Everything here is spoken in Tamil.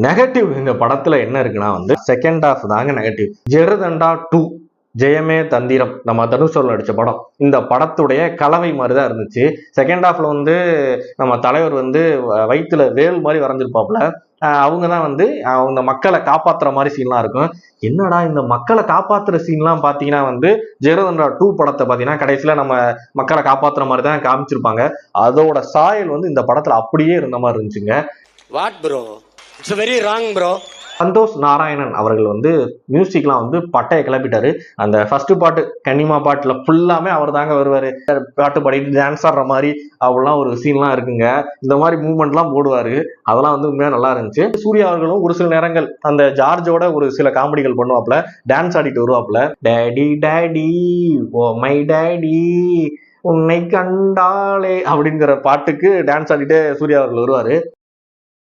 நெகட்டிவ் இந்த படத்துல என்ன இருக்குன்னா வந்து செகண்ட் ஹாஃப் தாங்க நெகட்டிவ். ஜெருதண்டா 2 ஜெயமே தந்திரம் நம்ம தனுஷோல் நடிச்ச படம். இந்த படத்துடைய கலவை மாதிரி தான் இருந்துச்சு. செகண்ட் ஹாஃப்ல வந்து நம்ம தலைவர் வந்து வயிற்றுல வேல் மாதிரி வரைஞ்சிருப்பாப்புல. அவங்க தான் வந்து அவங்க மக்களை காப்பாத்துற மாதிரி சீன்லாம் இருக்கும். என்னடா இந்த மக்களை காப்பாத்துற சீன்லாம் பாத்தீங்கன்னா வந்து ஜெயலலிதா 2 படத்தை பாத்தீங்கன்னா கடைசியில நம்ம மக்களை காப்பாத்துற மாதிரி தான் காமிச்சிருப்பாங்க. அதோட சாயல் வந்து இந்த படத்துல அப்படியே இருந்த மாதிரி இருந்துச்சுங்க. What bro, it's very wrong bro. Santhosh Narayanan அவர்கள் வந்து மியூசிக்லாம் வந்து பட்டையை கிளப்பிட்டாரு. அந்த ஃபர்ஸ்ட் பாட்டு கன்னிமா பாட்டுல ஃபுல்லாமே அவர் தாங்க வருவாரு. பாட்டு பாடிட்டு டான்ஸ் ஆடுற மாதிரி அப்படிலாம் ஒரு சீன்லாம் இருக்குங்க. இந்த மாதிரி மூவ்மெண்ட்லாம் போடுவாரு. அதெல்லாம் வந்து உண்மையா நல்லா இருந்துச்சு. சூர்யா அவர்களும் ஒரு சில நேரங்கள் அந்த ஜார்ஜோட ஒரு சில காமெடிகள் பண்ணுவாப்ல, டான்ஸ் ஆடிட்டு வருவாப்ல. Daddy daddy oh my daddy உன்னை கண்டாலே அப்படிங்கிற பாட்டுக்கு டான்ஸ் ஆடிட்டு சூர்யா அவர்கள் வருவாரு.